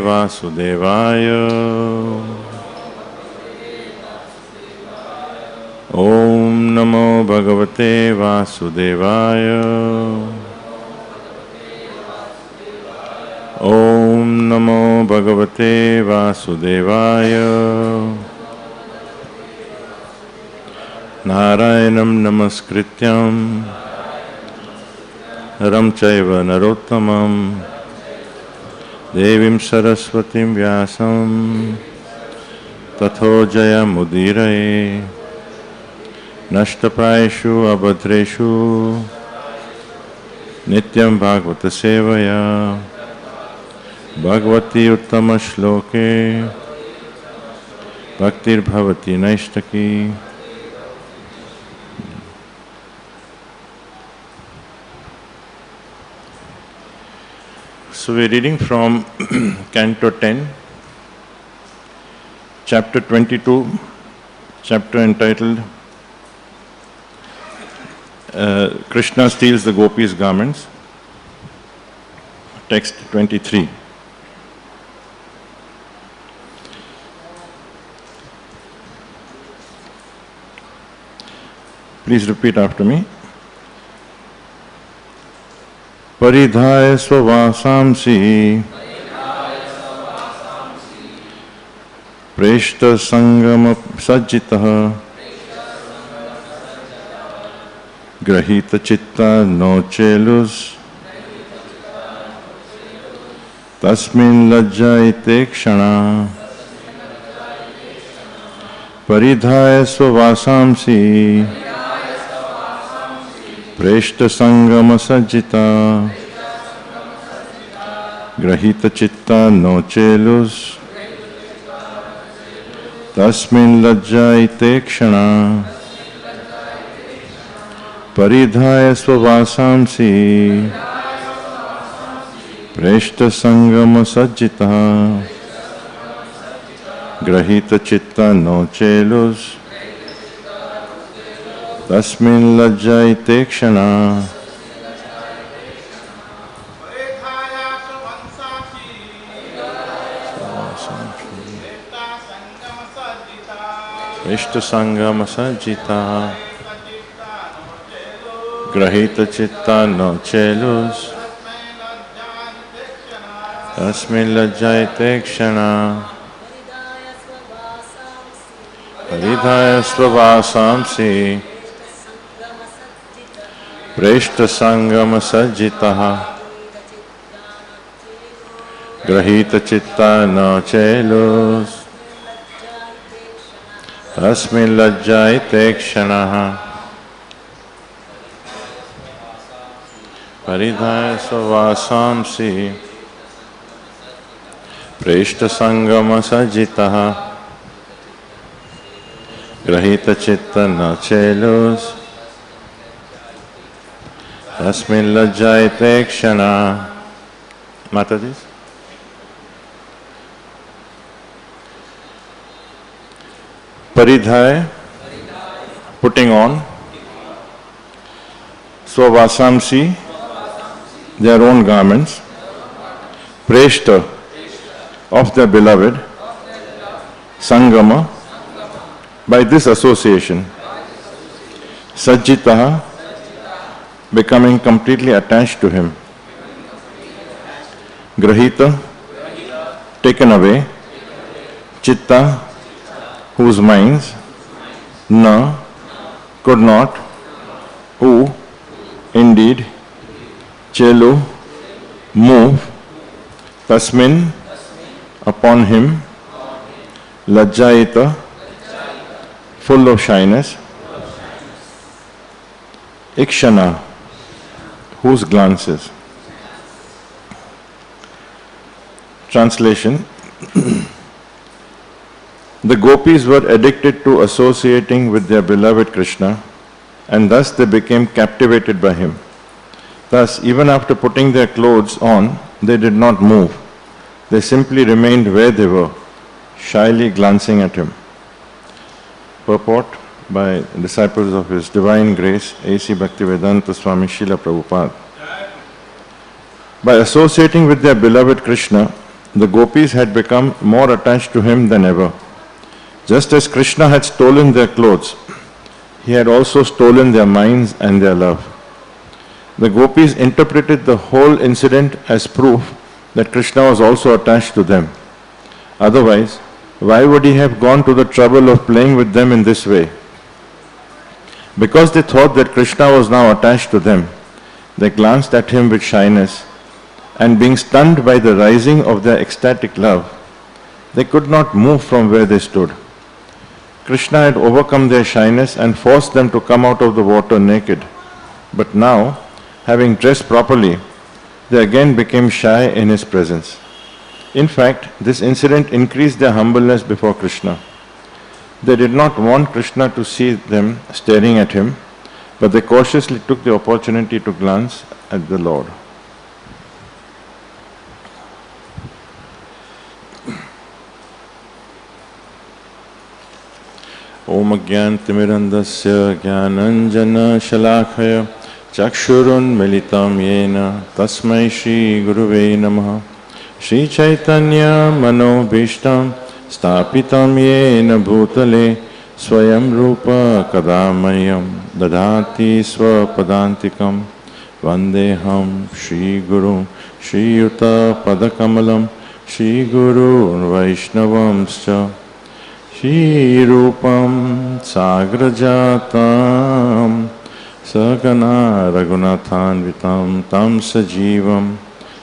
वासुदेवाय। ओम नमो भगवते वासुदेवाय। ओम नमो भगवते वासुदेवाय। नारायणं नमस्कृत्यं नरं चैव नरोत्तमं देवीं सरस्वतीं व्यासं ततो जयमुदीरये। नष्टप्रायेषु अभद्रेषु नित्यं भागवत सेवया भगवती उत्तम श्लोके भक्तिर्भवति नैष्टकी। So we are reading from Canto 10, Chapter 22, chapter entitled Krishna steals the gopis' garments, text 23. Please repeat after me. परिधाय स्ववासांसि प्रेष्ठ संगम सज्जितः गृहीत चित्ता नोचेलुस् तस्मिन् लज्जायते क्षणा। परिधाय स्ववासांसि प्रेष्ठ संगम सज्जिता गृहीत चित्ता नोचेलुस् तस्मिन् लज्जायते क्षणा। परिधाय स्ववासांसि प्रेष्ठ संगम सज्जिता गृहीत चित्ता नोचेलुस् तस्मिन् लज्जायते क्षणा। प्रेष्ठ संगम सज्जिता गृहीत चित्ता नोचेलुस् तस्मिन् लज्जायते क्षणा। परिधाय स्ववासांसि प्रेष्ठ संगम सज्जितः गृहीत चित्ता नोचेलुस् तस्मिन् लज्जायते क्षणः। परिधाय स्ववासांसि प्रेष्ठ संगम सज्जितः गृहीत चित्ता नोचेलुस् तस्मिन् लज्जायते क्षणा। माताजी, परिधाय putting on, swavasamsi their own garments, preshta of their beloved, sangama by this association, sajjitaha becoming completely attached to him, grahita taken away, chitta whose minds, na could not, who indeed, chelu move, tasmin upon him, lajjayita full of shyness, ikshana whose glances. Translation. The gopis were addicted to associating with their beloved Krishna, and thus they became captivated by him. Thus, even after putting their clothes on, they did not move. They simply remained where they were, shyly glancing at him. Purport by disciples of His Divine Grace, A.C. Bhaktivedanta Swami Srila Prabhupada. By associating with their beloved Krishna, the gopis had become more attached to him than ever. Just as Krishna had stolen their clothes, he had also stolen their minds and their love. The gopis interpreted the whole incident as proof that Krishna was also attached to them. Otherwise, why would he have gone to the trouble of playing with them in this way? Because they thought that Krishna was now attached to them, they glanced at him with shyness, and being stunned by the rising of their ecstatic love, they could not move from where they stood. Krishna had overcome their shyness and forced them to come out of the water naked. But now, having dressed properly, they again became shy in his presence. In fact, this incident increased their humbleness before Krishna. They did not want Krishna to see them staring at him, but they cautiously took the opportunity to glance at the Lord. Om Agyantimirandasya Jnananjana Shalakaya Chakshurunmilitam Yena Tasmai Shri Guruve Namaha. Shri Chaitanya Manobhishtam Stapitam Yena Bhutale Swayam Rupa Kadamayam Dadhati Swapadantikam Vandeham Shri Guru Shri Yuta Padakamalam Shri Guru Vaishnavamscha Shri Rupam Sagrajatam Sagana Raghunathanvitam Tam Sajivam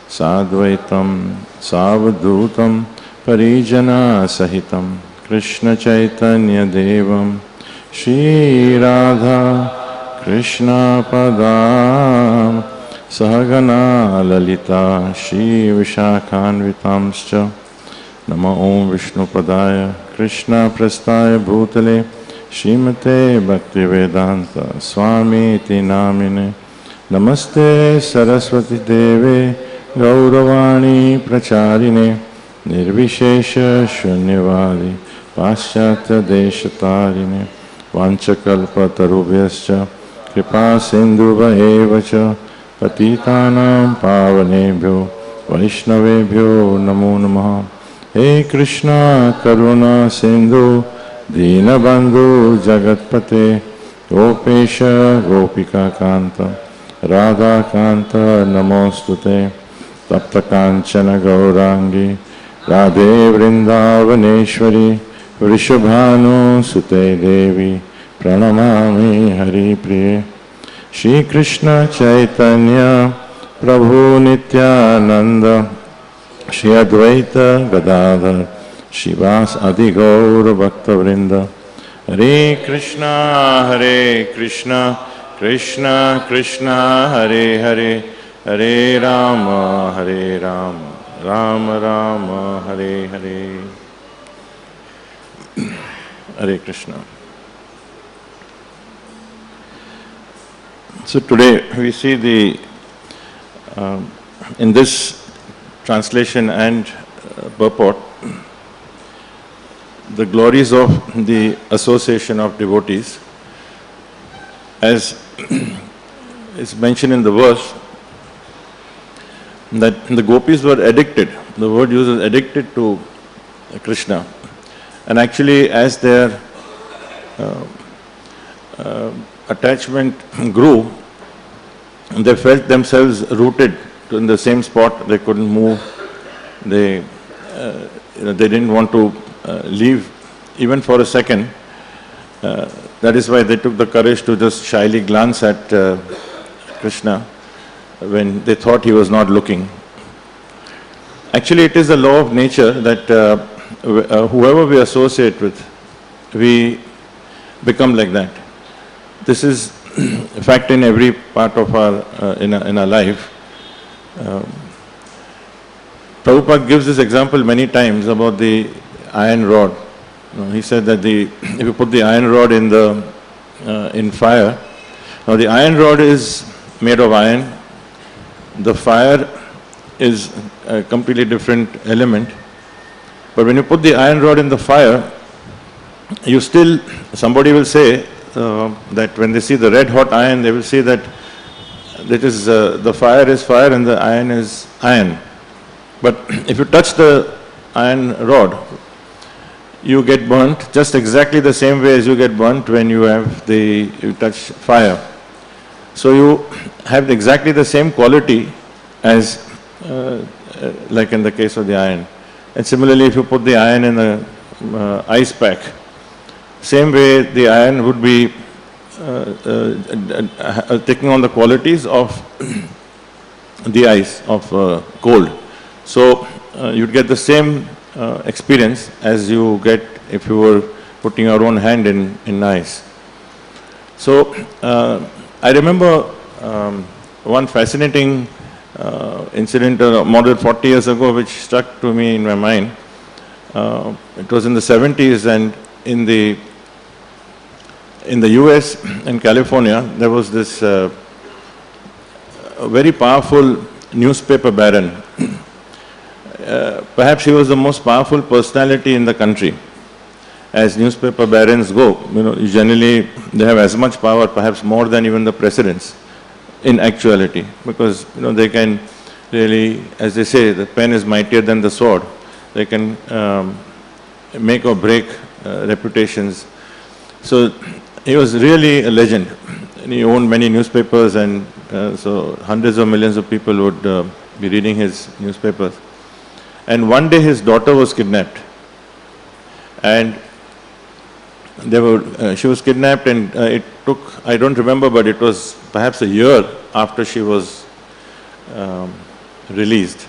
Sadvaitam Savadhutam Parijana Sahitam Krishna Chaitanya Devam Shri Radha Krishna Padam Sahagana Lalita Shri Vishakhanvitamscha Nama Om Vishnu Padaya Krishna Prastaya Bhutale Shrimate Bhaktivedanta Swami Iti Namine Namaste Saraswati Deve Gauravani Pracharine Nirvishesha Shunyavadi Paschatya Deshatarine Vanchakalpa Tarubhyascha Kripa Sindhuva Evacha Patitanam Pavanebhyo Vaishnavebhyo Namo Namaha. He Krishna Karuna Sindhu Dinabandhu Jagatpate Gopesha Gopika Kanta Radha Kanta Namostute Tapta Kanchana Gaurangi Radhe Vrindavaneshwari Vrishabhanu Sute Devi Pranamami Hari Priye. Shri Krishna Chaitanya Prabhu Nityananda Shri Advaita Gadadhar Shivas Adi Gaura Bhakta Vrinda. Hare Krishna Krishna Krishna Hare Hare Hare Rama Rama Rama Hare Hare. Hare Krishna. So today we see the in this translation and purport the glories of the association of devotees, as is mentioned in the verse that the gopis were addicted. The word uses addicted to Krishna, and actually as their attachment grew, they felt themselves rooted in the same spot. They couldn't move. They didn't want to leave even for a second. That is why they took the courage to just shyly glance at Krishna when they thought he was not looking. Actually, it is the law of nature that whoever we associate with, we become like that. This is a fact in every part of our in our life. Prabhupada gives this example many times about the iron rod. He said that if you put the iron rod in fire, now the iron rod is made of iron. The fire is a completely different element. But when you put the iron rod in the fire, somebody will say that when they see the red hot iron, they will see that the fire is fire and the iron is iron. But if you touch the iron rod, you get burnt just exactly the same way as you get burnt when you touch fire. So you have exactly the same quality as like in the case of the iron. And similarly, if you put the iron in a ice pack, same way the iron would be taking on the qualities of the ice, of cold. So you'd get the same experience as you get if you were putting your own hand in ice. So I remember one fascinating incident more than 40 years ago which struck to me in my mind. It was in the 70s, and in the US, in California, there was this very powerful newspaper baron. Perhaps he was the most powerful personality in the country. As newspaper barons go, generally they have as much power, perhaps more than even the presidents in actuality, because they can really, as they say, the pen is mightier than the sword. They can make or break reputations. So he was really a legend. And he owned many newspapers, and so hundreds of millions of people would be reading his newspapers. And one day his daughter was kidnapped, and she was kidnapped, and it took, I don't remember, but it was perhaps a year after she was released.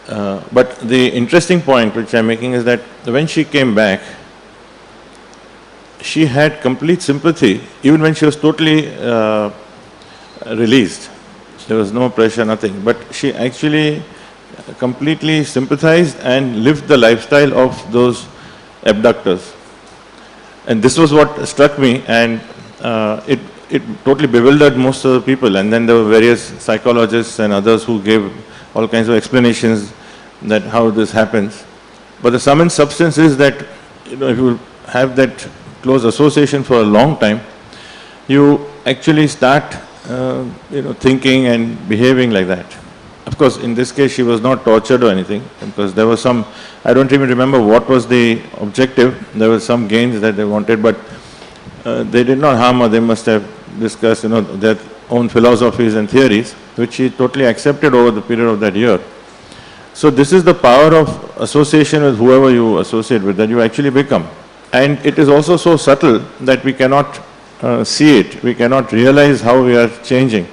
But the interesting point which I'm making is that when she came back, she had complete sympathy, even when she was totally released. There was no pressure, nothing. But she actually completely sympathized and lived the lifestyle of those abductors. And this was what struck me, and it totally bewildered most of the people. And then there were various psychologists and others who gave all kinds of explanations that how this happens. But the sum and substance is that if you have that close association for a long time, you actually start thinking and behaving like that. Of course, in this case, she was not tortured or anything, because there was some, I don't even remember what was the objective. There were some gains that they wanted, but they did not harm her. They must have discussed, their own philosophies and theories, which she totally accepted over the period of that year. So this is the power of association with whoever you associate with, that you actually become. And it is also so subtle that we cannot see it. We cannot realize how we are changing.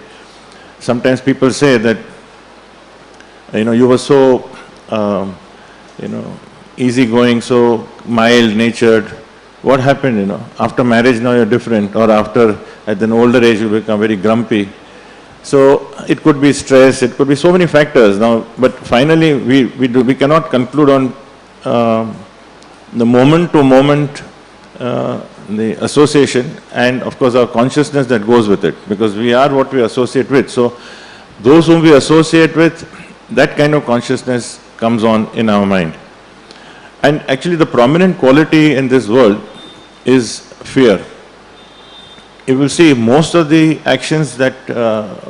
Sometimes people say that, you were so, easygoing, so mild-natured. What happened, After marriage now you're different, or after, at an older age, you become very grumpy. So it could be stress, it could be so many factors now, but finally we cannot conclude on the moment-to-moment the association, and of course our consciousness that goes with it, because we are what we associate with. So those whom we associate with, that kind of consciousness comes on in our mind. And actually the prominent quality in this world is fear. You will see most of the actions that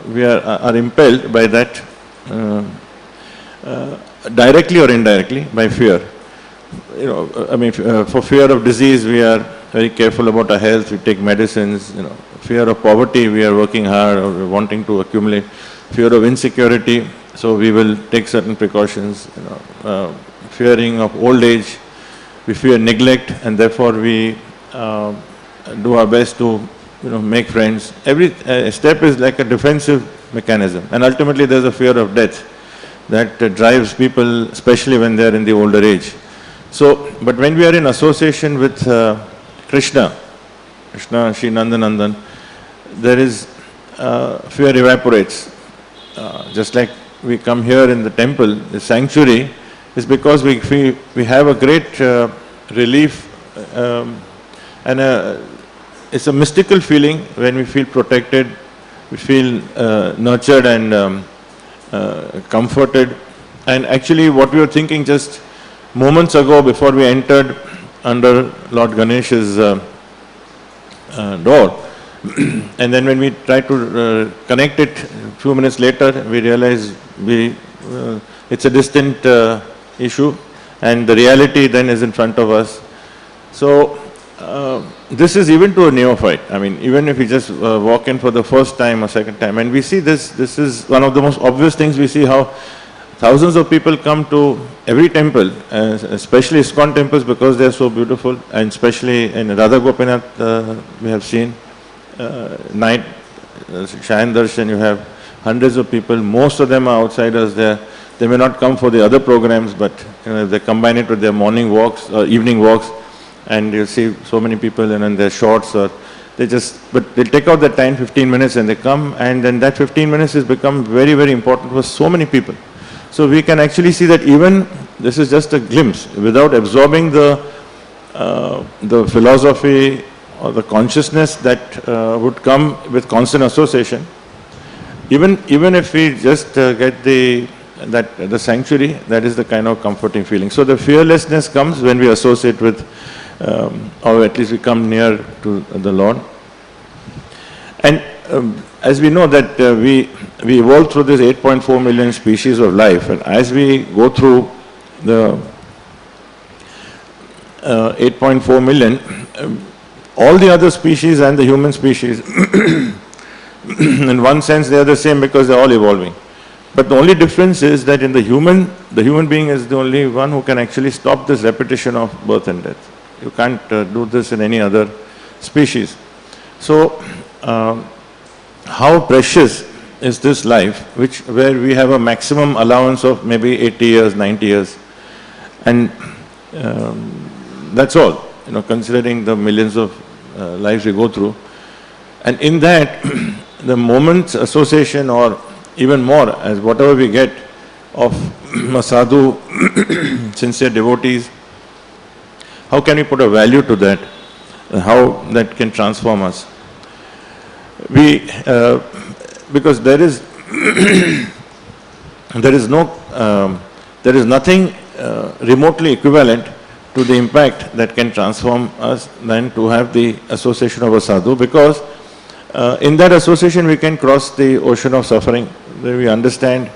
we are impelled by that, directly or indirectly, by fear. For fear of disease, we are very careful about our health, we take medicines. Fear of poverty, we are working hard or wanting to accumulate. Fear of insecurity, so we will take certain precautions. Fearing of old age, we fear neglect, and therefore we do our best to make friends. Every step is like a defensive mechanism, and ultimately there's a fear of death that drives people, especially when they're in the older age. So, but when we are in association with Krishna, Shri Nandanandan, there is fear evaporates. Just like we come here in the temple, the sanctuary, is because we have a great relief, and it's a mystical feeling when we feel protected, we feel nurtured and comforted. And actually what we were thinking just moments ago before we entered under Lord Ganesh's door, and then when we tried to connect it a few minutes later, we realized we it's a distant issue, and the reality then is in front of us. So this is even to a neophyte. I mean, even if you just walk in for the first time or second time, and we see this is one of the most obvious things. We see how thousands of people come to every temple, especially ISKCON temples, because they are so beautiful, and especially in Radha Gopinath we have seen night Shayan Darshan, you have hundreds of people. Most of them are outsiders there. They may not come for the other programs, but they combine it with their morning walks or evening walks, and you'll see so many people in their shorts, or but they'll take out that 10, 15 minutes and they come, and then that 15 minutes has become very, very important for so many people. So we can actually see that even this is just a glimpse, without absorbing the philosophy or the consciousness that would come with constant association. Even if we just get the sanctuary, that is the kind of comforting feeling. So the fearlessness comes when we associate with, or at least we come near to the Lord. And as we know that we evolved through this 8.4 million species of life, and as we go through the 8.4 million, all the other species and the human species, in one sense they are the same because they are all evolving. But the only difference is that in the human being is the only one who can actually stop this repetition of birth and death. You can't do this in any other species. So, how precious is this life, where we have a maximum allowance of maybe 80 years, 90 years, and that's all, considering the millions of lives we go through. And in that, the moment's association, or even more, as whatever we get of a sadhu, sincere devotees, how can we put a value to that? How that can transform us? Because there is nothing remotely equivalent to the impact that can transform us than to have the association of a sadhu, because in that association we can cross the ocean of suffering, where we understand,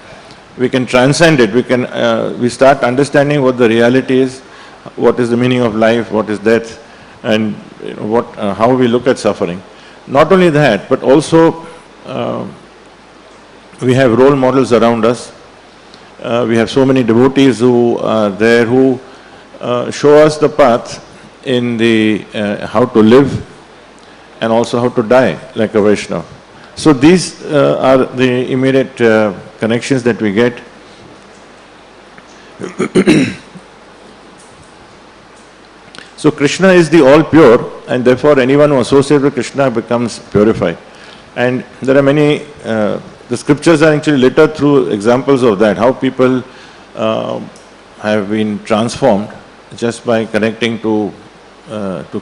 we can transcend it, we start understanding what the reality is, what is the meaning of life, what is death, and how we look at suffering. Not only that, but also we have role models around us. We have so many devotees who are there, who show us the path in the how to live and also how to die like a Vaishnava. So these are the immediate connections that we get. So Krishna is the all pure, and therefore anyone who associates with Krishna becomes purified. And there are many, the scriptures are actually littered through examples of that, how people have been transformed just by connecting to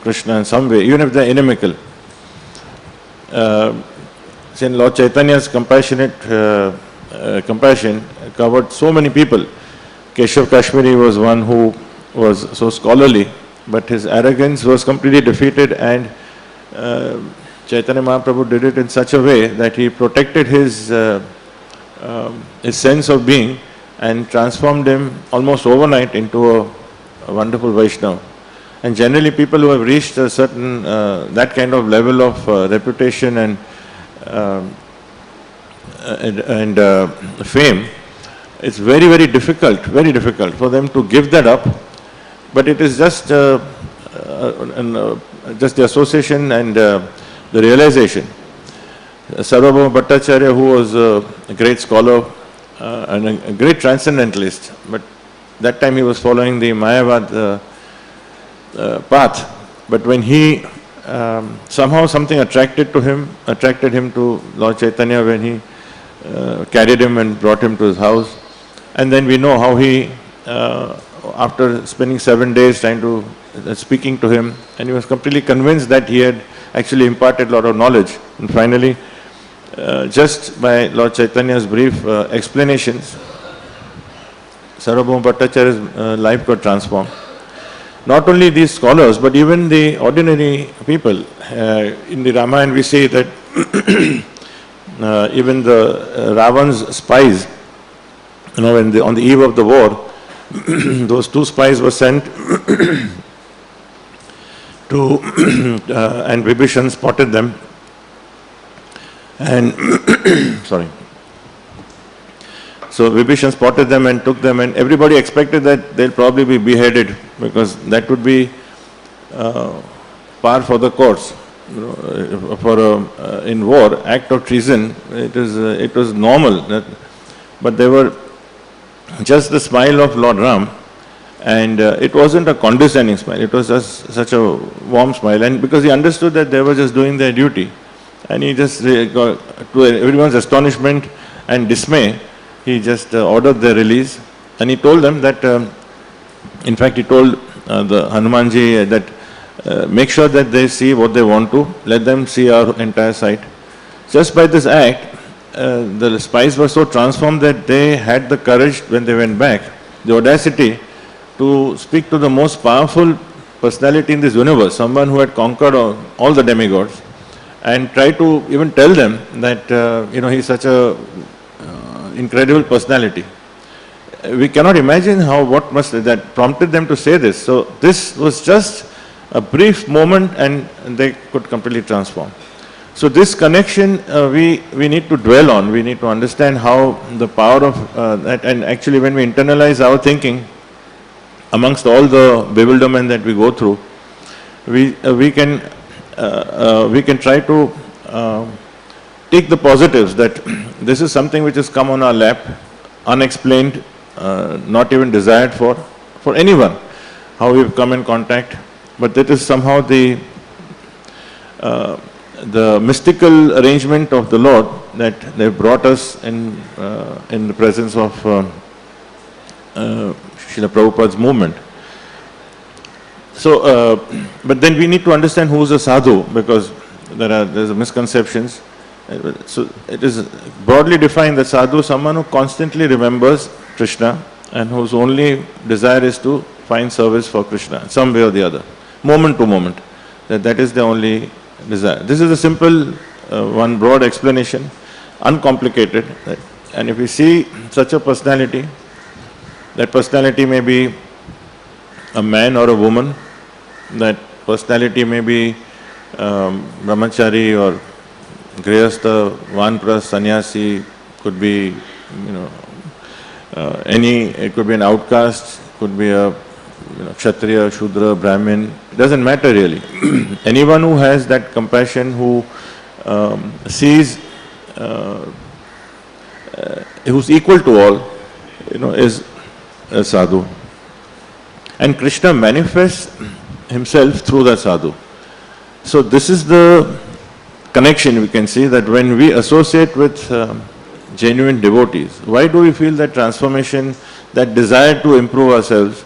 Krishna in some way, even if they are inimical. Saint Lord Chaitanya's compassion covered so many people. Keshav Kashmiri was one who was so scholarly, but his arrogance was completely defeated, and Chaitanya Mahaprabhu did it in such a way that he protected his sense of being and transformed him almost overnight into a wonderful Vaishnava. And generally people who have reached a certain, that kind of level of reputation and fame, it's very, very difficult for them to give that up. But it is just the association and the realization. Sarvabhauma Bhattacharya, who was a great scholar and a great transcendentalist, but that time he was following the Mayavad path. But when he somehow something attracted him to Lord Chaitanya when he carried him and brought him to his house. And then we know how he, after spending 7 days speaking to him, and he was completely convinced that he had actually imparted a lot of knowledge. And finally, just by Lord Chaitanya's brief explanations, Sarvabhauma Bhattacharya's life got transformed. Not only these scholars, but even the ordinary people. In the Ramayana we say that even the Ravan's spies, when on the eve of the war, those two spies were sent to, and Vibhishan spotted them, and sorry. So Vibhishan spotted them and took them, and everybody expected that they'll probably be beheaded, because that would be par for the course. For in war, act of treason, it was normal. But they were just the smile of Lord Ram, and it wasn't a condescending smile. It was just such a warm smile, and because he understood that they were just doing their duty, and he just, to everyone's astonishment and dismay, he just ordered their release, and he told them that, in fact, he told the Hanumanji that make sure that they see what they want to, let them see our entire site. Just by this act, the spies were so transformed that they had the courage, when they went back, the audacity to speak to the most powerful personality in this universe, someone who had conquered all the demigods, and try to even tell them that, he's such a incredible personality. We cannot imagine what must that prompted them to say this. So this was just a brief moment, and they could completely transform. So this connection we need to dwell on. We need to understand how the power of that, and actually when we internalize our thinking amongst all the bewilderment that we go through, we can try to take the positives, that this is something which has come on our lap, unexplained, not even desired for anyone, how we've come in contact, but that is somehow the mystical arrangement of the Lord, that they've brought us in the presence of Srila Prabhupada's movement. So, but then we need to understand who is a sadhu, because there's misconceptions. So it is broadly defined that sadhu is someone who constantly remembers Krishna and whose only desire is to find service for Krishna, some way or the other, moment to moment. That is the only desire. This is a simple, one broad explanation, uncomplicated. And if we see such a personality, that personality may be a man or a woman, that personality may be brahmachari or grihastha, vanpras, sannyasi, could be, it could be an outcast, could be a kshatriya, shudra, brahmin, it doesn't matter really. Anyone who has that compassion, who sees, who's equal to all, is a sadhu. And Krishna manifests himself through that sadhu. So this is the connection we can see, that when we associate with genuine devotees, why do we feel that transformation, that desire to improve ourselves,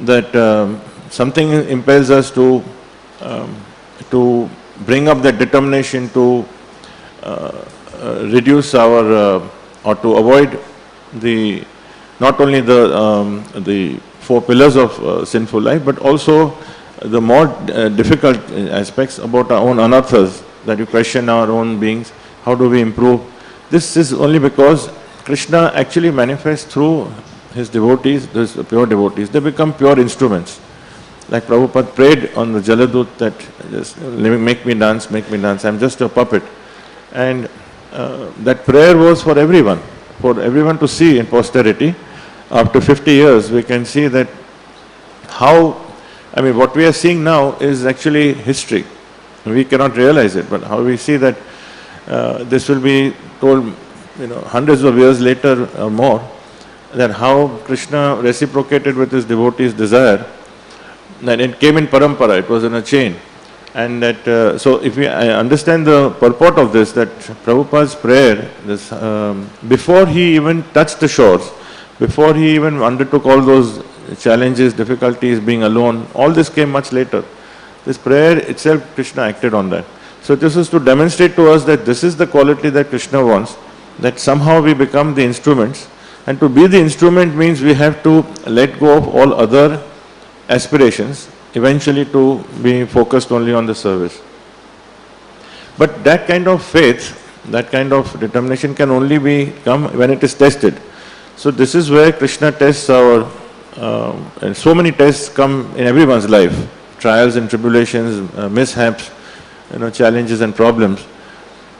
that something impels us to bring up that determination to reduce our or to avoid not only the four pillars of sinful life, but also the more difficult aspects about our own anarthas, that we question our own beings. How do we improve? This is only because Krishna actually manifests through his devotees, those pure devotees. They become pure instruments. Like Prabhupada prayed on the Jaladut that just make me dance, I'm just a puppet. And that prayer was for everyone to see in posterity. After 50 years, we can see that what we are seeing now is actually history. We cannot realize it, but how we see that this will be told, hundreds of years later or more, that how Krishna reciprocated with his devotees' desire, that it came in parampara, it was in a chain. And that, so if we understand the purport of this, that Prabhupada's prayer, before he even touched the shores, before he even undertook all those challenges, difficulties, being alone, all this came much later. This prayer itself, Krishna acted on that. So this is to demonstrate to us that this is the quality that Krishna wants, that somehow we become the instruments. And to be the instrument means we have to let go of all other aspirations, eventually to be focused only on the service. But that kind of faith, that kind of determination can only come when it is tested. So this is where Krishna tests our, and so many tests come in everyone's life, trials and tribulations, mishaps, challenges and problems.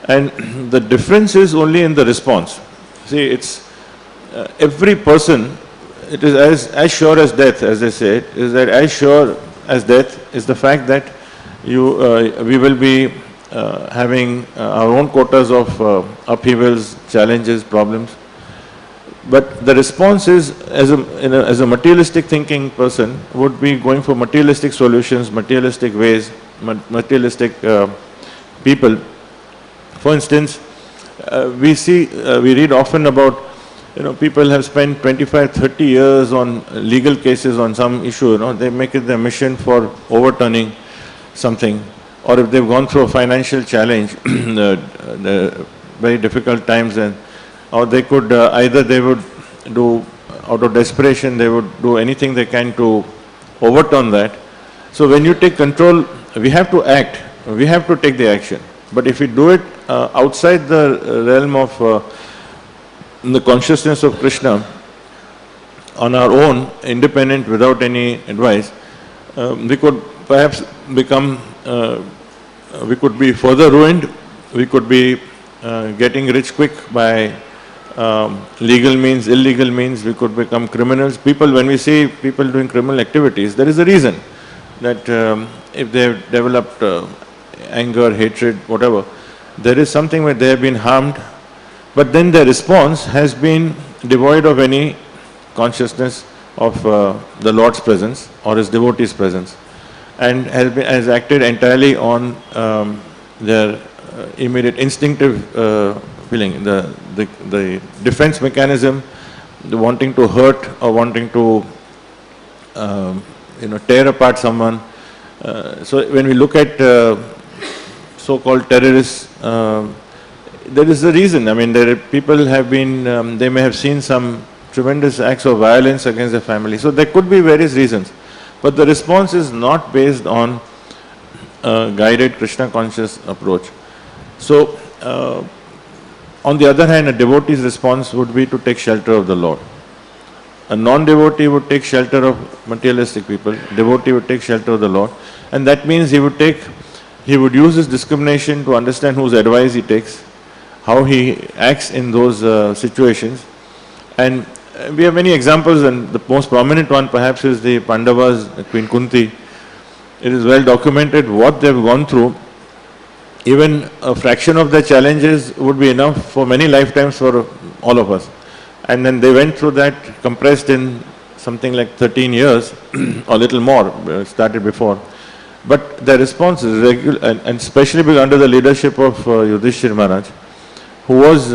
And the difference is only in the response. See, it's every person, it is as sure as death, as they say, is that as sure as death is the fact that we will be having our own quotas of upheavals, challenges, problems. But the response is, as a materialistic thinking person, would be going for materialistic solutions, materialistic ways, materialistic people. For instance, we read often about, people have spent 25, 30 years on legal cases on some issue, they make it their mission for overturning something. Or if they've gone through a financial challenge, very difficult times, or they could, either they would do, out of desperation, they would do anything they can to overturn that. So when you take control, we have to act, we have to take the action. But if we do it outside the realm of the consciousness of Krishna, on our own, independent, without any advice, we could perhaps become, we could be further ruined, we could be getting rich quick by legal means, illegal means, we could become criminals. People, when we see people doing criminal activities, there is a reason that if they have developed anger, hatred, whatever, there is something where they have been harmed, but then their response has been devoid of any consciousness of the Lord's presence or His devotee's presence, and has acted entirely on their immediate instinctive feeling, the defense mechanism, the wanting to hurt or wanting to tear apart someone. So when we look at so-called terrorists, there is a reason. I mean, people have been, they may have seen some tremendous acts of violence against their family. So there could be various reasons. But the response is not based on a guided Krishna conscious approach. So, on the other hand, a devotee's response would be to take shelter of the Lord. A non-devotee would take shelter of materialistic people. Devotee would take shelter of the Lord. And that means he would use his discrimination to understand whose advice he takes, how he acts in those situations. And we have many examples, and the most prominent one perhaps is the Pandavas, Queen Kunti. It is well documented what they have gone through. Even a fraction of their challenges would be enough for many lifetimes for all of us. And then they went through that compressed in something like 13 years or little more, started before. But their response is regular, and especially under the leadership of Yudhishthira Maharaj, who was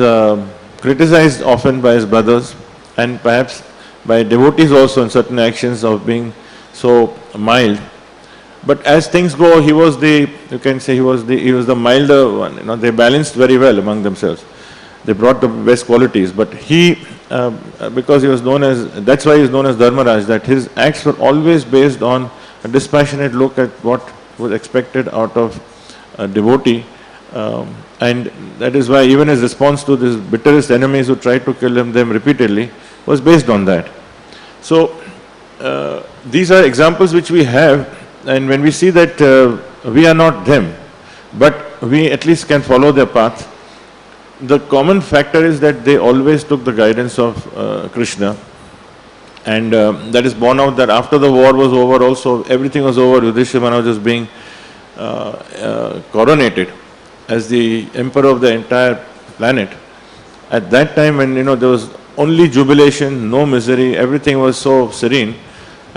criticized often by his brothers and perhaps by devotees also in certain actions of being so mild. But as things go, he was the milder one. They balanced very well among themselves. They brought the best qualities. But he, because he was known as, that's why he is known as Dharmaraj, that his acts were always based on a dispassionate look at what was expected out of a devotee. And that is why even his response to his bitterest enemies who tried to kill them repeatedly was based on that. So these are examples which we have. And when we see that we are not them, but we at least can follow their path, the common factor is that they always took the guidance of Krishna. And that is borne out that after the war was over also, everything was over, Yudhishthira Maharaj was being coronated as the emperor of the entire planet. At that time when there was only jubilation, no misery, everything was so serene.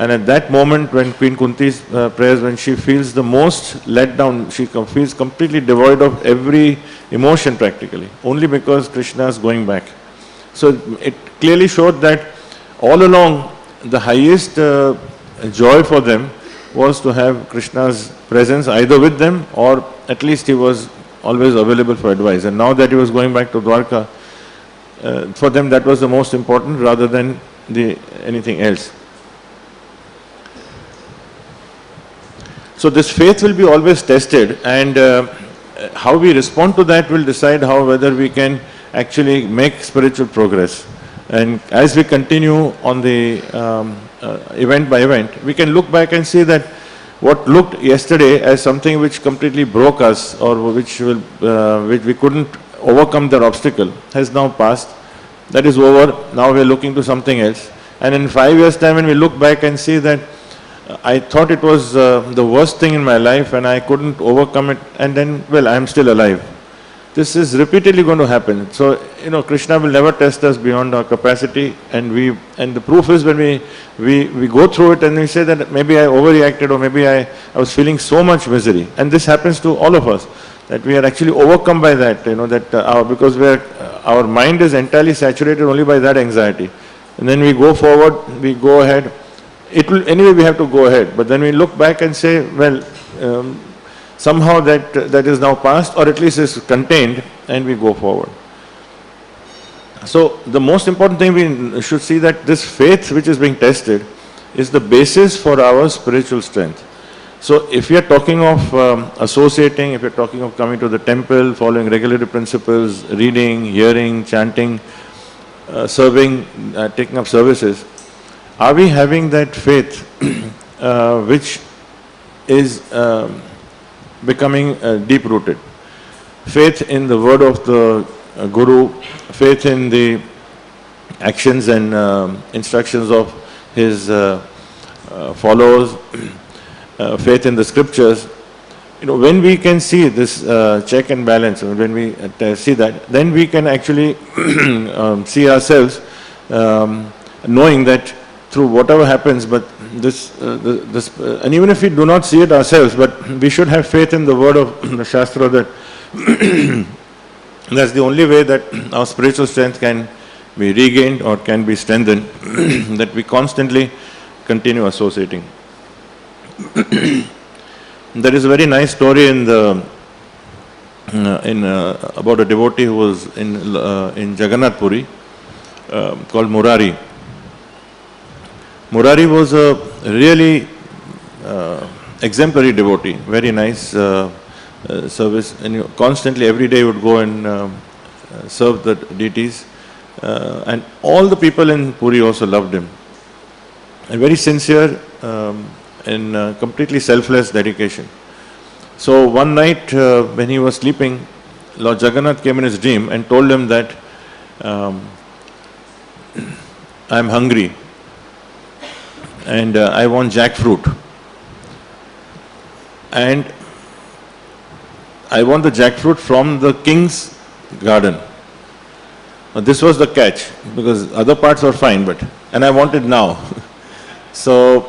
And at that moment when Queen Kunti's prayers, when she feels the most let down, she feels completely devoid of every emotion practically, only because Krishna is going back. So it clearly showed that all along the highest joy for them was to have Krishna's presence either with them, or at least he was always available for advice. And now that he was going back to Dwarka, for them that was the most important rather than anything else. So this faith will be always tested, and how we respond to that will decide whether we can actually make spiritual progress. And as we continue on the event by event, we can look back and see that what looked yesterday as something which completely broke us, or which we couldn't overcome that obstacle, has now passed. That is over. Now we are looking to something else. And in 5 years' time, when we look back and see that I thought it was the worst thing in my life and I couldn't overcome it, and then, well, I am still alive. This is repeatedly going to happen. So, Krishna will never test us beyond our capacity, and the proof is when we go through it and we say that maybe I overreacted, or maybe I was feeling so much misery. And this happens to all of us, that we are actually overcome by that, because our mind is entirely saturated only by that anxiety. And then we go forward, we go ahead. Anyway, we have to go ahead. But then we look back and say, well, somehow that is now past, or at least is contained, and we go forward. So the most important thing we should see, that this faith which is being tested is the basis for our spiritual strength. So if we are talking of associating, if we are talking of coming to the temple, following regulatory principles, reading, hearing, chanting, serving, taking up services, are we having that faith which is becoming deep-rooted? Faith in the word of the Guru, faith in the actions and instructions of his followers, faith in the scriptures. When we can see this check and balance, when we see that, then we can actually see ourselves knowing that through whatever happens, but and even if we do not see it ourselves, but we should have faith in the word of the Shastra, that that's the only way that our spiritual strength can be regained or can be strengthened, that we constantly continue associating. There is a very nice story about a devotee who was in Jagannath Puri, called Murari. Murari was a really exemplary devotee, very nice service, and constantly every day would go and serve the deities, and all the people in Puri also loved him. And very sincere and completely selfless dedication. So one night when he was sleeping, Lord Jagannath came in his dream and told him that I am hungry and I want jackfruit, and I want the jackfruit from the king's garden. Now, this was the catch, because other parts were fine, and I want it now. So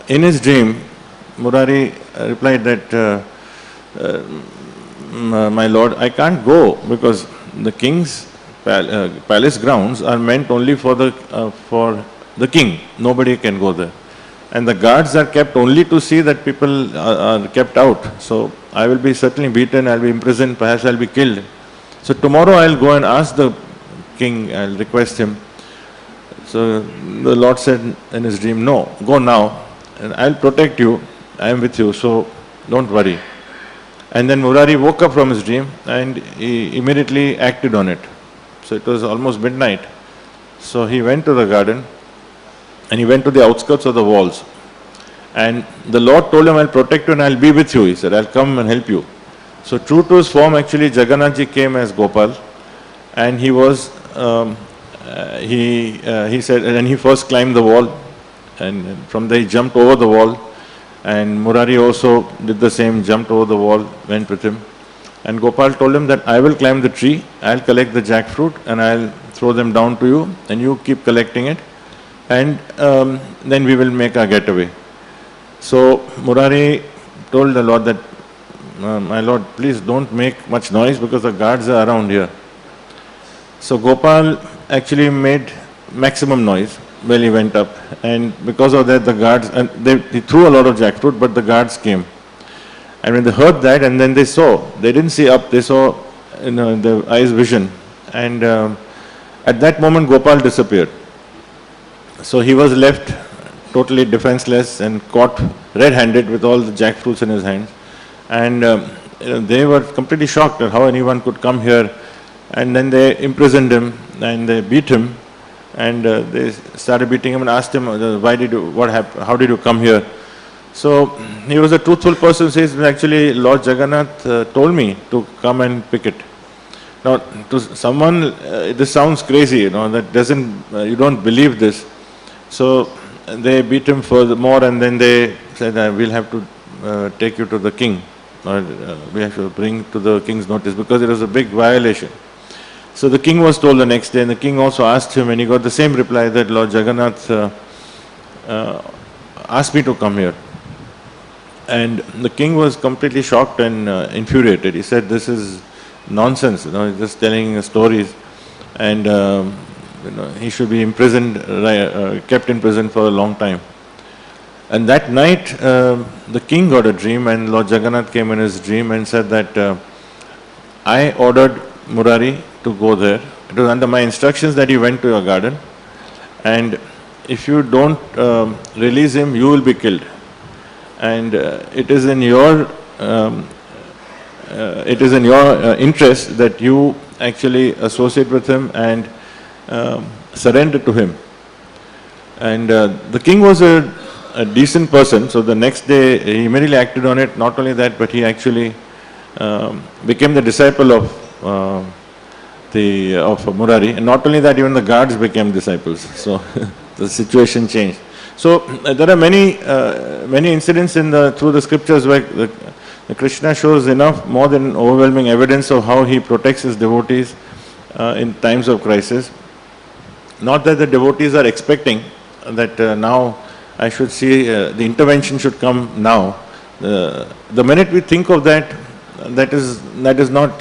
in his dream, Murari replied that, my lord, I can't go, because the king's palace grounds are meant only for the king. Nobody can go there. And the guards are kept only to see that people are kept out. So I will be certainly beaten, I'll be imprisoned, perhaps I'll be killed. So tomorrow I'll go and ask the king, I'll request him. So the Lord said in his dream, no, go now, and I'll protect you, I am with you, so don't worry. And then Murari woke up from his dream and he immediately acted on it. So it was almost midnight. So he went to the garden and he went to the outskirts of the walls. And the Lord told him, I'll protect you and I'll be with you. He said, I'll come and help you. So true to his form, actually Jagannath ji came as Gopal, and he was, he said, and he first climbed the wall, and from there he jumped over the wall, and Murari also did the same, jumped over the wall, went with him. And Gopal told him that I will climb the tree, I'll collect the jackfruit and I'll throw them down to you, and you keep collecting it, and then we will make our getaway. So Murari told the Lord that, my Lord, please don't make much noise because the guards are around here. So Gopal actually made maximum noise while he went up, and because of that the guards, and he threw a lot of jackfruit, but the guards came. And when they heard that, and then they saw, they didn't see up, they saw the eye's vision, and at that moment Gopal disappeared. So he was left totally defenseless and caught red-handed with all the jackfruits in his hands. And they were completely shocked at how anyone could come here. And then they imprisoned him and they beat him. and they started beating him and asked him, why did you, what happened, how did you come here? So he was a truthful person who says, actually Lord Jagannath told me to come and pick it. Now to someone this sounds crazy, that doesn't, you don't believe this. So they beat him furthermore, and then they said, we'll have to take you to the king, or we have to bring to the king's notice, because it was a big violation. So the king was told the next day, and the king also asked him, and he got the same reply, that Lord Jagannath asked me to come here. And the king was completely shocked and infuriated. He said, this is nonsense, just telling stories, and he should be imprisoned, kept in prison for a long time. And that night, the king got a dream, and Lord Jagannath came in his dream and said that I ordered Murari to go there. It was under my instructions that he went to your garden, and if you don't release him, you will be killed. And it is in your interest that you actually associate with him and surrender to him. And the king was a decent person, so the next day he immediately acted on it. Not only that, but he actually became the disciple of Murari, and not only that, even the guards became disciples. So the situation changed. So there are many incidents through the scriptures where the Krishna shows enough, more than overwhelming evidence of how he protects his devotees in times of crisis. Not that the devotees are expecting that now I should see the intervention should come now. The minute we think of that, that is not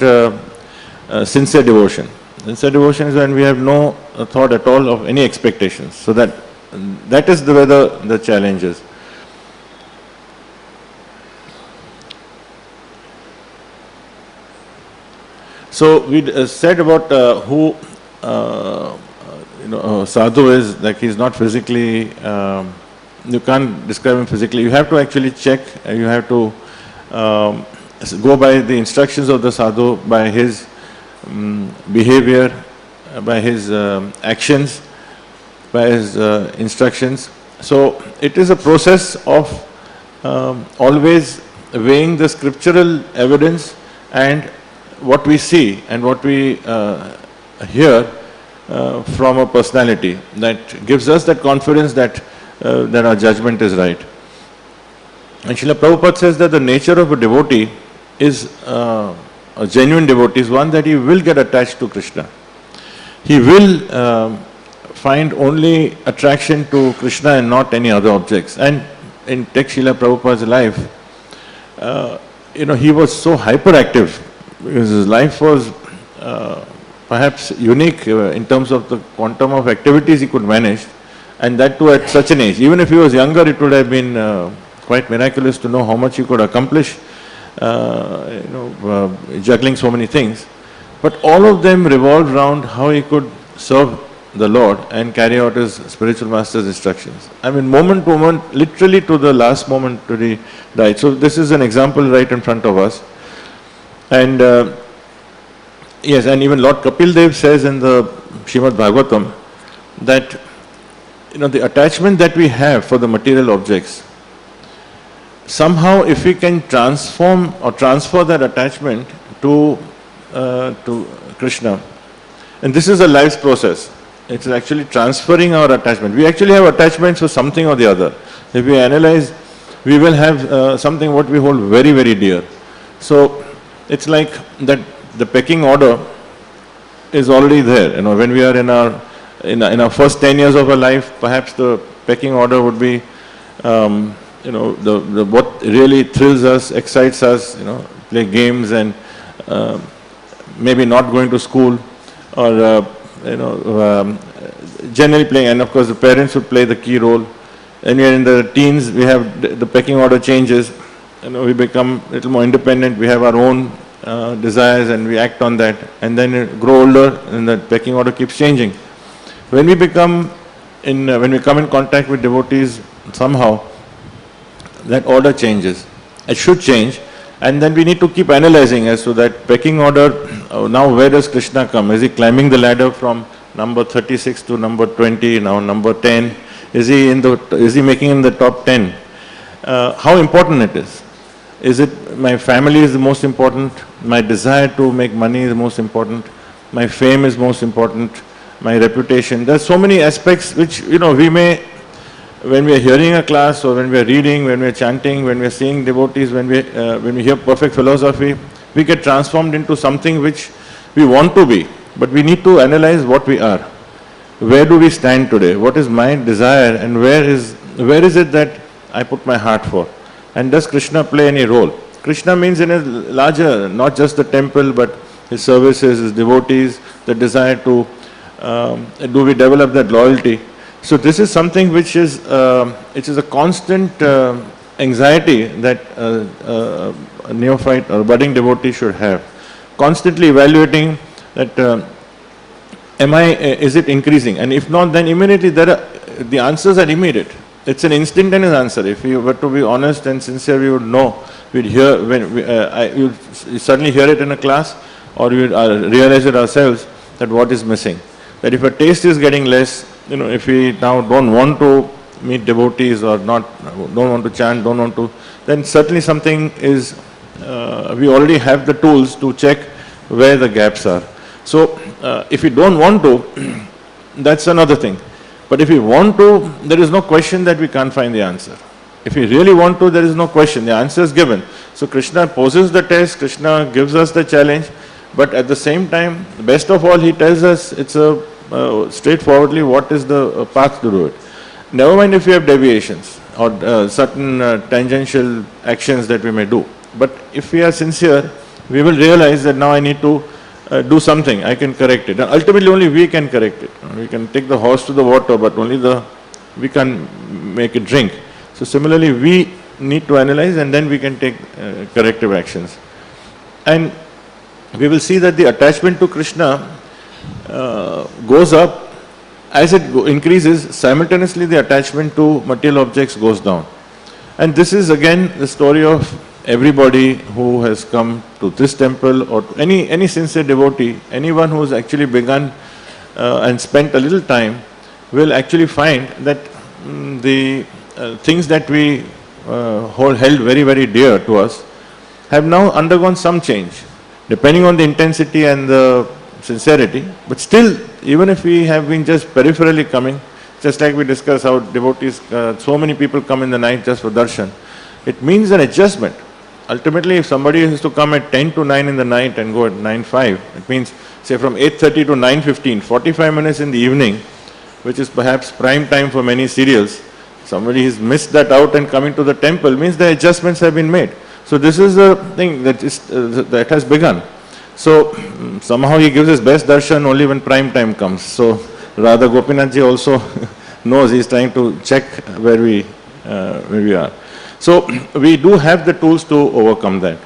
sincere devotion. Sincere devotion is when we have no thought at all of any expectations. So that is where the challenge is. So we said about who sadhu is, like he's not physically, you can't describe him physically. You have to actually check, you have to go by the instructions of the sadhu, by his behavior, by his actions, by his instructions. So it is a process of always weighing the scriptural evidence and what we see and what we hear from a personality, that gives us that confidence that our judgment is right. And Srila Prabhupada says that the nature of a devotee is, a genuine devotee is one that he will get attached to Krishna. He will find only attraction to Krishna and not any other objects. And in take Srila Prabhupada's life, he was so hyperactive, because his life was perhaps unique in terms of the quantum of activities he could manage, and that too at such an age. Even if he was younger, it would have been quite miraculous to know how much he could accomplish, juggling so many things. But all of them revolved around how he could serve the Lord and carry out his spiritual master's instructions. I mean, moment to moment, literally to the last moment till he died. So this is an example right in front of us. And yes, and even Lord Kapil Dev says in the Srimad Bhagavatam that the attachment that we have for the material objects, somehow if we can transform or transfer that attachment to Krishna, and this is a life's process. It's actually transferring our attachment. We actually have attachments for something or the other. If we analyze, we will have something what we hold very, very dear. So it's like that the pecking order is already there. When we are in our first 10 years of our life, perhaps the pecking order would be, what really thrills us, excites us, play games and maybe not going to school, or generally playing, and of course the parents would play the key role. And we are in the teens, we have the pecking order changes, we become a little more independent, we have our own desires and we act on that, and then grow older and the pecking order keeps changing. When we come in contact with devotees, somehow that order changes. It should change, and then we need to keep analyzing as to that pecking order. Now where does Krishna come? Is he climbing the ladder from number 36 to number 20, now number 10. Is he making in the top 10? How important it is? Is it my family is the most important? My desire to make money is the most important? My fame is most important? My reputation? There's so many aspects which, we may, when we are hearing a class or when we are reading, when we are chanting, when we are seeing devotees, when we hear perfect philosophy, we get transformed into something which we want to be. But we need to analyze what we are. Where do we stand today? What is my desire and where is it that I put my heart for? And does Krishna play any role? Krishna means in a larger, not just the temple, but his services, his devotees, the desire to, do we develop that loyalty? So this is something which is a constant anxiety that a neophyte or budding devotee should have. Constantly evaluating that is it increasing? And if not, then immediately the answers are immediate. It's an instantaneous answer. If we were to be honest and sincere, we would know. We'd hear you'd suddenly hear it in a class, or we would realize it ourselves that what is missing. That if a taste is getting less, if we now don't want to meet devotees or don't want to chant, then certainly something is. We already have the tools to check where the gaps are. So if we don't want to, that's another thing. But if we want to, there is no question that we can't find the answer. If we really want to, there is no question. The answer is given. So Krishna poses the test, Krishna gives us the challenge, but at the same time, best of all, he tells us it's straightforwardly what is the path to do it. Never mind if we have deviations or certain tangential actions that we may do. But if we are sincere, we will realize that now I need to do something, I can correct it. And ultimately only we can correct it. We can take the horse to the water, but only we can make it drink. So similarly, we need to analyze and then we can take corrective actions. And we will see that the attachment to Krishna goes up. As it increases, simultaneously the attachment to material objects goes down. And this is again the story of everybody who has come to this temple or any sincere devotee, anyone who has actually begun and spent a little time will actually find that the things that we held very, very dear to us have now undergone some change, depending on the intensity and the sincerity. But still, even if we have been just peripherally coming, just like we discussed how devotees, so many people come in the night just for darshan, it means an adjustment. Ultimately, if somebody has to come at 10 to 9 in the night and go at 9:05, it means, say, from 8:30 to 9:15, 45 minutes in the evening, which is perhaps prime time for many serials. Somebody has missed that out and coming to the temple means the adjustments have been made. So this is the thing that has begun. So somehow he gives his best darshan only when prime time comes. So Radha Gopinathji also knows he is trying to check where we are. So we do have the tools to overcome that.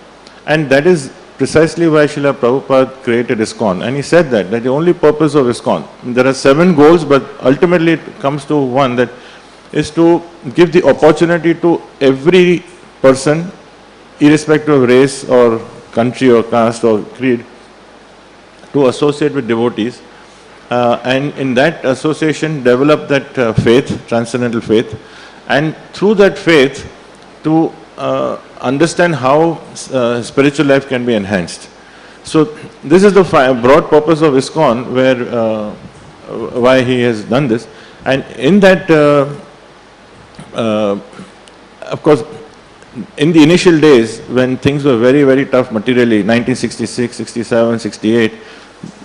And that is precisely why Srila Prabhupada created ISKCON. And he said that the only purpose of ISKCON, there are 7 goals, but ultimately it comes to one, that is to give the opportunity to every person, irrespective of race or country or caste or creed, to associate with devotees. And in that association develop that faith, transcendental faith, and through that faith to understand how spiritual life can be enhanced. So this is the broad purpose of ISKCON, where why he has done this. And in that, of course, in the initial days when things were very, very tough materially, 1966, 67, 68,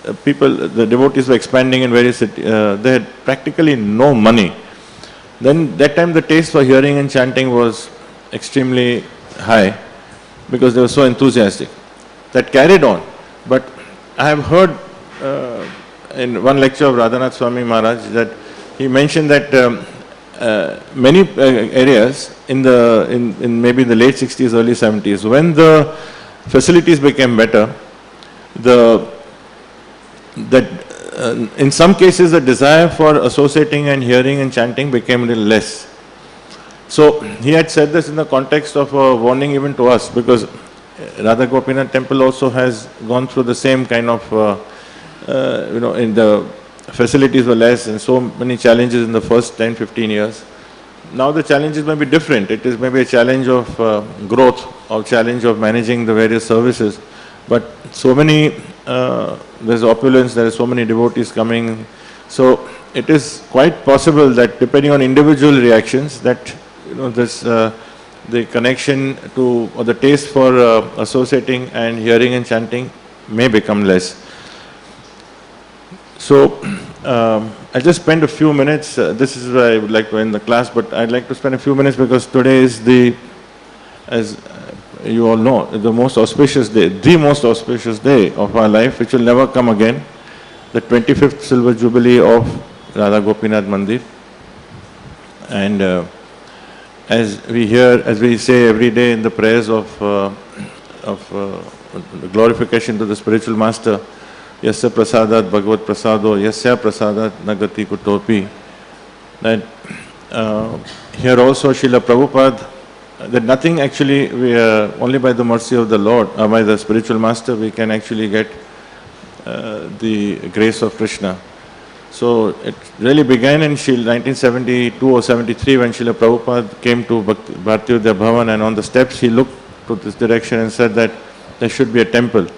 the devotees were expanding in various cities, they had practically no money. Then that time the taste for hearing and chanting was extremely high because they were so enthusiastic. That carried on. But I have heard in one lecture of Radhanath Swami Maharaj that he mentioned that many areas in maybe the late 60s, early 70s, when the facilities became better, in some cases the desire for associating and hearing and chanting became a little less. So he had said this in the context of a warning even to us, because Radha Gopinath temple also has gone through the same kind of, in the facilities were less and so many challenges in the first 10-15 years. Now the challenges may be different. It is maybe a challenge of growth or challenge of managing the various services. But so many, there's opulence, there are so many devotees coming. So it is quite possible that depending on individual reactions that, this, the connection to or the taste for associating and hearing and chanting may become less. So I'll just spend a few minutes, this is where I would like to end the class, but I'd like to spend a few minutes because today is as you all know, the most auspicious day of our life, which will never come again, the 25th Silver Jubilee of Radha Gopinath Mandir. And as we say every day in the prayers of glorification to the spiritual master, Yasya prasadat bhagavat prasado, yasya prasadat nagati kutopi. That here also Srila Prabhupada, that nothing actually, only by the mercy of the Lord, by the spiritual master, we can actually get the grace of Krishna. So it really began in 1972 or 73 when Srila Prabhupada came to Bharati Vidya Bhavan, and on the steps he looked to this direction and said that there should be a temple.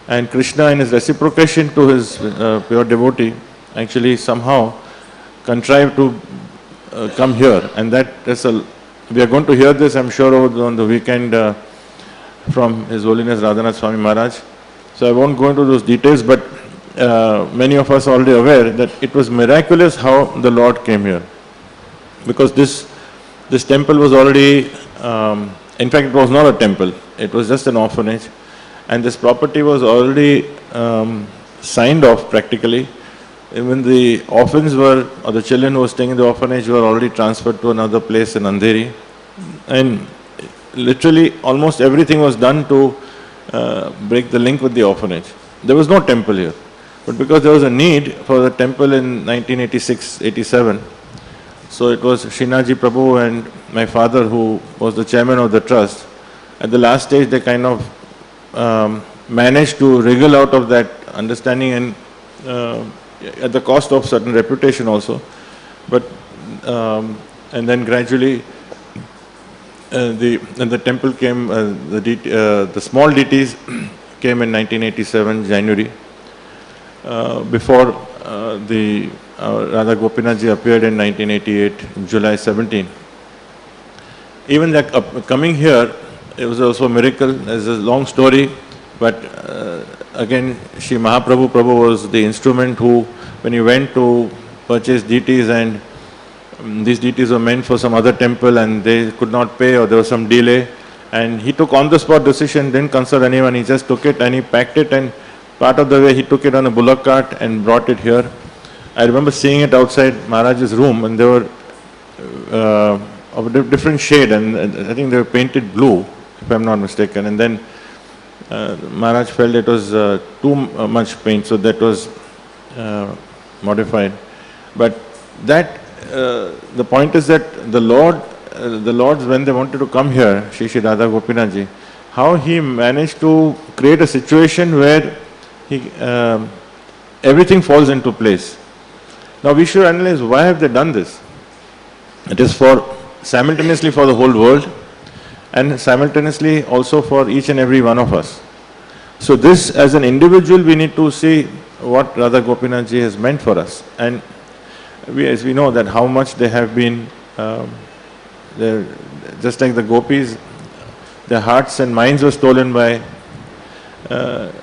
And Krishna, in his reciprocation to his pure devotee, actually somehow contrived to come here. And we are going to hear this, I'm sure, on the weekend from His Holiness Radhanath Swami Maharaj. So I won't go into those details, but many of us are already aware that it was miraculous how the Lord came here. Because this temple was already, in fact it was not a temple, it was just an orphanage. And this property was already signed off practically. Even the orphans or the children who were staying in the orphanage were already transferred to another place in Andheri. And literally almost everything was done to break the link with the orphanage. There was no temple here. But because there was a need for the temple in 1986-87, so it was Srinathji Prabhu and my father who was the chairman of the trust. At the last stage they kind of managed to wriggle out of that understanding and at the cost of certain reputation also. But and then gradually the temple came, the small deities came in 1987 January. Before Radha Gopinathji appeared in 1988 July 17. Even that coming here, it was also a miracle. There's a long story, but again, Shri Mahaprabhu was the instrument who, when he went to purchase deities, and these deities were meant for some other temple and they could not pay or there was some delay, and he took on-the-spot decision, didn't consult anyone, he just took it and he packed it, and part of the way he took it on a bullock cart and brought it here. I remember seeing it outside Maharaj's room, and they were of a different shade, and I think they were painted blue, if I'm not mistaken. And then Maharaj felt it was too much paint, so that was modified. But that the point is that the Lords, when they wanted to come here, Shri Shri Radha Gopinathji, how he managed to create a situation where everything falls into place. Now we should analyze why have they done this. It is simultaneously for the whole world and simultaneously also for each and every one of us. So this, as an individual, we need to see what Radha Gopinathji has meant for us. And as we know that how much they have been, just like the gopis, their hearts and minds were stolen by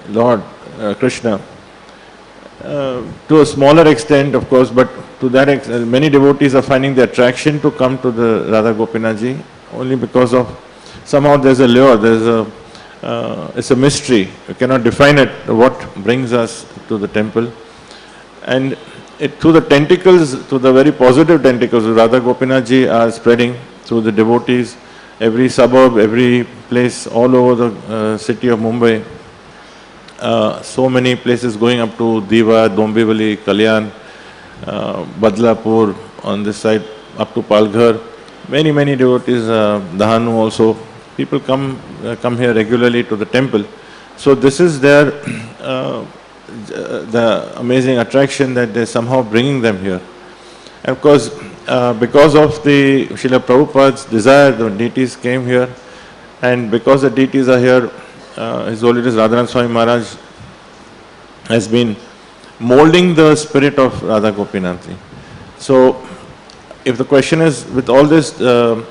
Lord Krishna. To a smaller extent, of course, but to that extent, many devotees are finding the attraction to come to the Radha Gopinathji only because of somehow there's a lure, it's a mystery. You cannot define it, what brings us to the temple. And through the tentacles, through the very positive tentacles Radha Gopinathji are spreading through the devotees, every suburb, every place, all over the city of Mumbai. So many places going up to Diva, Dombivali, Kalyan, Badlapur, on this side up to Palghar. Many devotees, Dahanu also. People come here regularly to the temple. So this is their the amazing attraction that they're somehow bringing them here. And of course, because of the Srila Prabhupada's desire, the deities came here, and because the deities are here, His Holiness Radhanath Swami Maharaj has been molding the spirit of Radha Gopinath. So, if the question is, with all this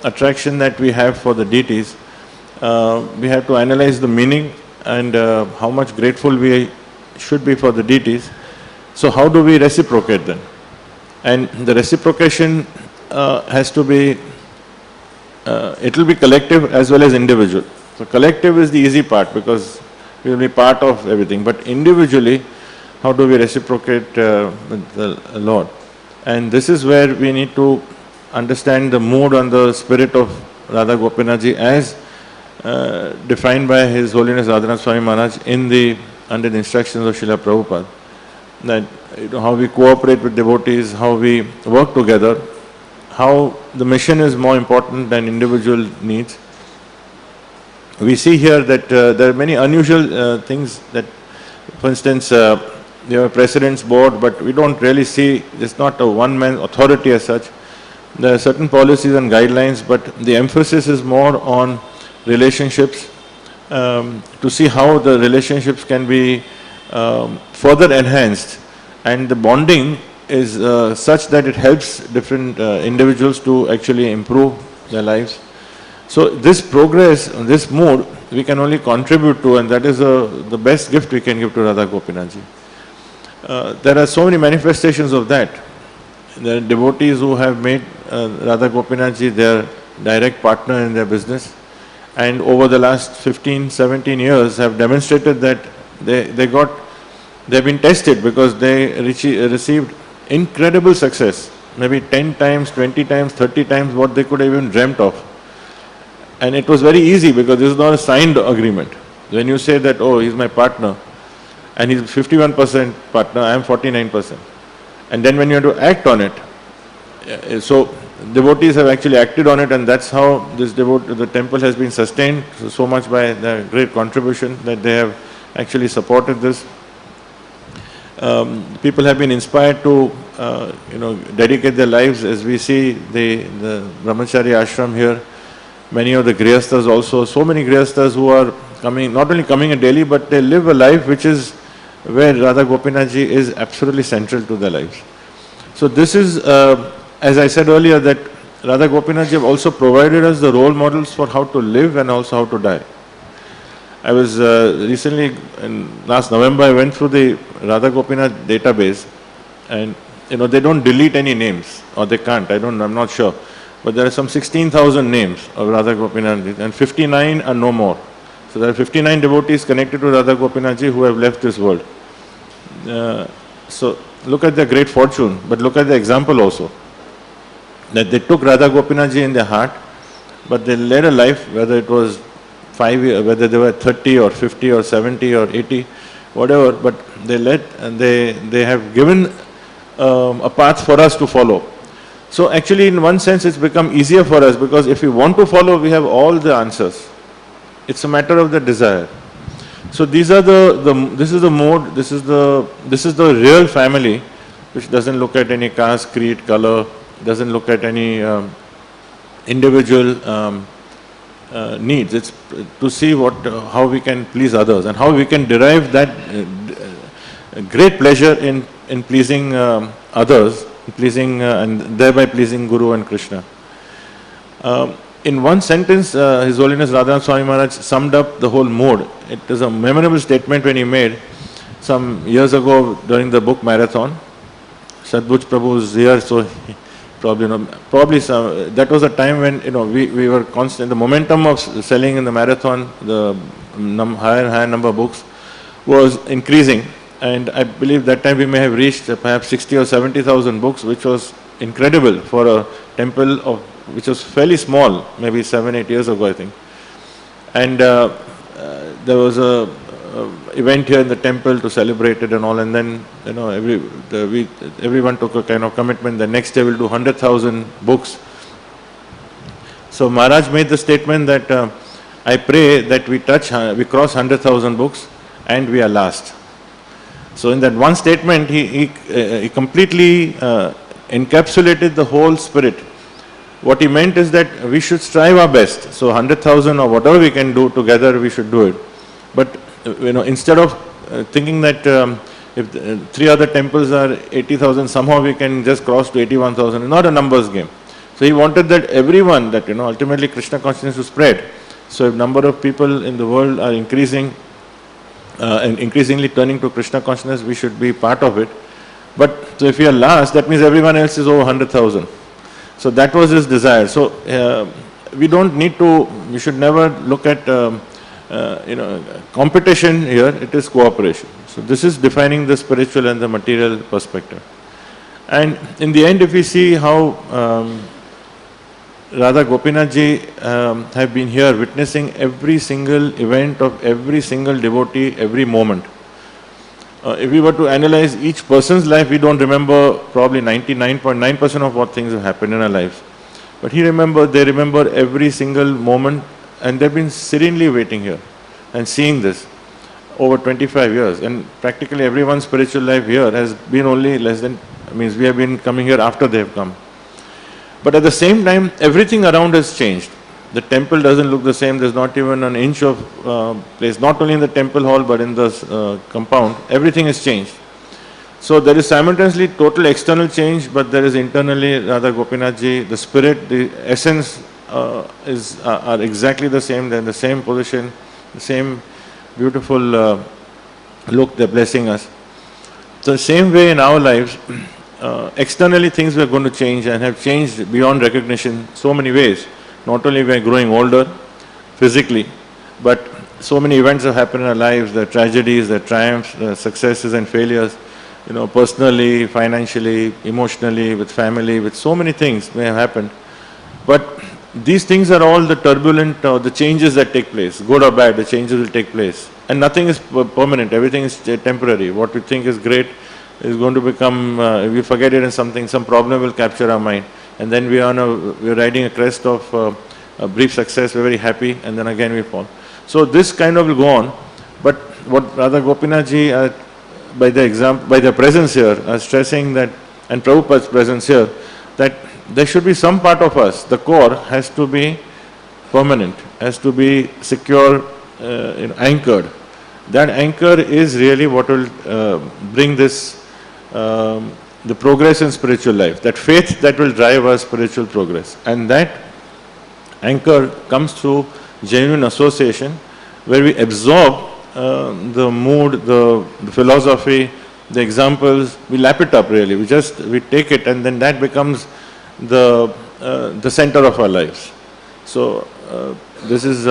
attraction that we have for the deities, we have to analyze the meaning and how much grateful we should be for the deities. So, how do we reciprocate then? And the reciprocation has to be, it will be collective as well as individual. So, collective is the easy part because we will be part of everything. But individually, how do we reciprocate with the Lord? And this is where we need to understand the mood and the spirit of Radha Gopinath as defined by His Holiness Radhanath Swami Maharaj under the instructions of Srila Prabhupada. That how we cooperate with devotees, how we work together, how the mission is more important than individual needs. We see here that there are many unusual things that, for instance, we have a president's board, but we don't really see, it's not a one-man authority as such. There are certain policies and guidelines, but the emphasis is more on relationships, to see how the relationships can be further enhanced, and the bonding is such that it helps different individuals to actually improve their lives. So this progress, this mood, we can only contribute to, and that is the best gift we can give to Radha Gopinath. There are so many manifestations of that. There are devotees who have made Radha Gopinath their direct partner in their business, and over the last 15, 17 years have demonstrated that they've been tested because they received incredible success, maybe 10 times, 20 times, 30 times what they could have even dreamt of. And it was very easy because this is not a signed agreement. When you say that, oh, he's my partner, and he's 51% partner, I am 49%. And then when you have to act on it, so devotees have actually acted on it, and that's how the temple has been sustained so much by the great contribution that they have actually supported this. People have been inspired to, dedicate their lives, as we see the Brahmachari ashram here. Many of the Grihasthas also, so many Grihasthas who are coming, not only coming in Delhi, but they live a life which is where Radha Gopinath is absolutely central to their lives. So this is, as I said earlier, that Radha Gopinath have also provided us the role models for how to live and also how to die. I was recently, last November, I went through the Radha Gopinath database, and they don't delete any names, or they can't, I'm not sure. But there are some 16,000 names of Radha Gopinath, and 59 are no more. So there are 59 devotees connected to Radha Gopinath who have left this world. So look at their great fortune, but look at the example also. That they took Radha Gopinath in their heart, but they led a life, whether it was 5 years, whether they were 30 or 50 or 70 or 80, whatever, but they led, and they have given a path for us to follow. So actually, in one sense, it's become easier for us, because if we want to follow, we have all the answers. It's a matter of the desire. So these are this is the mode, this is the real family, which doesn't look at any caste, creed, color, doesn't look at any individual needs. It's to see how we can please others, and how we can derive that great pleasure in pleasing others, pleasing and thereby pleasing Guru and Krishna. In one sentence, His Holiness Radhanath Swami Maharaj summed up the whole mode. It is a memorable statement when he made some years ago during the book marathon. Sadbhuj Prabhu was here, so he probably that was a time when we were constant. The momentum of selling in the marathon, the higher and higher number of books was increasing, and I believe that time we may have reached perhaps 60 or 70,000 books, which was incredible for a temple which was fairly small, maybe 7-8 years ago, I think. And there was a event here in the temple to celebrate it and all, and then everyone took a kind of commitment. The next day we'll do 100,000 books. So Maharaj made the statement that I pray that we cross 100,000 books and we are last. So in that one statement, he completely encapsulated the whole spirit. What he meant is that we should strive our best. So 100,000 or whatever we can do together, we should do it. But instead of thinking that if three other temples are 80,000, somehow we can just cross to 81,000. It's not a numbers game. So he wanted that everyone, that ultimately Krishna consciousness to spread. So if number of people in the world are increasing and increasingly turning to Krishna consciousness, we should be part of it. But so if we are last, that means everyone else is over 100,000. So that was his desire. So we should never look at competition here. It is cooperation. So this is defining the spiritual and the material perspective. And in the end, if we see how Radha Gopinath ji have been here witnessing every single event of every single devotee, every moment. If we were to analyze each person's life, we don't remember probably 99.9% of what things have happened in our lives. But they remember every single moment, and they've been serenely waiting here and seeing this over 25 years. And practically everyone's spiritual life here has been only we have been coming here after they have come. But at the same time, everything around has changed. The temple doesn't look the same. There's not even an inch of place, not only in the temple hall, but in the compound. Everything has changed. So there is simultaneously total external change, but there is internally Radha Gopinath ji, the spirit, the essence are exactly the same. They're in the same position, the same beautiful look they're blessing us. So the same way in our lives, externally things were going to change and have changed beyond recognition so many ways. Not only we are growing older physically, but so many events have happened in our lives, the tragedies, the triumphs, the successes and failures, personally, financially, emotionally, with family, with so many things may have happened. But these things are all the turbulent, the changes that take place, good or bad, the changes will take place. And nothing is permanent, everything is temporary. What we think is great is going to become, if we forget it in something, some problem will capture our mind. And then we're riding a crest of a brief success, we're very happy, and then again we fall. So this kind of will go on. But what Radha Gopinath ji, by their presence here, are stressing that, and Prabhupada's presence here, that there should be some part of us, the core has to be permanent, has to be secure, anchored. That anchor is really what will bring this the progress in spiritual life, that faith that will drive our spiritual progress. And that anchor comes through genuine association, where we absorb the mood, the philosophy, the examples, we lap it up really, we take it, and then that becomes the center of our lives. So this is,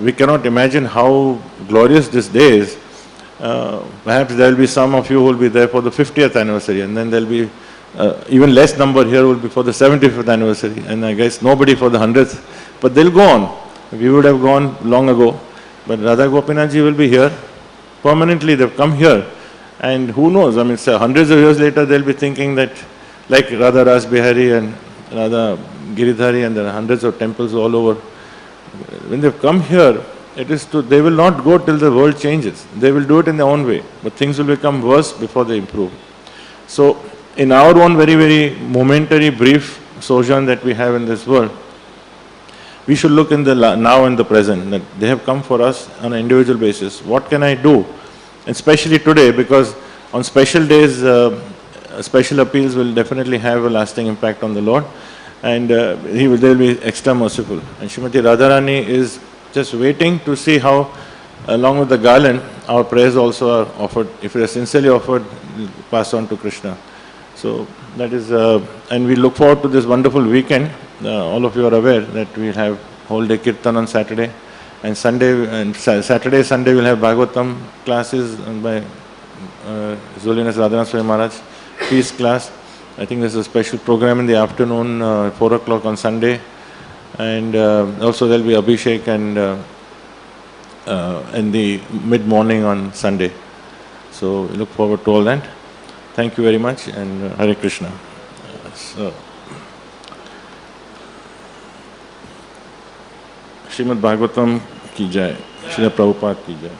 we cannot imagine how glorious this day is. Perhaps there will be some of you who will be there for the 50th anniversary, and then there will be even less number here will be for the 75th anniversary, and I guess nobody for the 100th, but they'll go on. We would have gone long ago, but Radha Gopinath ji will be here permanently. They've come here, and who knows, hundreds of years later they'll be thinking that, like Radha Ras Bihari and Radha Giridhari, and there are hundreds of temples all over. When they've come here, they will not go till the world changes. They will do it in their own way, but things will become worse before they improve. So, in our own very, very momentary, brief sojourn that we have in this world, we should look in the now and the present, that they have come for us on an individual basis. What can I do? And especially today, because on special days, special appeals will definitely have a lasting impact on the Lord, and they will be extra merciful. And Srimati Radharani is just waiting to see how, along with the garland, our prayers also are offered. If they are sincerely offered, pass on to Krishna. So that is, and we look forward to this wonderful weekend. All of you are aware that we have whole day Kirtan on Saturday, and Saturday, Sunday we'll have Bhagavatam classes by His Holiness Radhanath Swami Maharaj, peace class. I think there's a special program in the afternoon, 4 o'clock on Sunday. And also there will be Abhishek and in the mid-morning on Sunday. So we look forward to all that. Thank you very much, and Hare Krishna. Srimad Bhagavatam ki jai, Srila Prabhupada ki jai.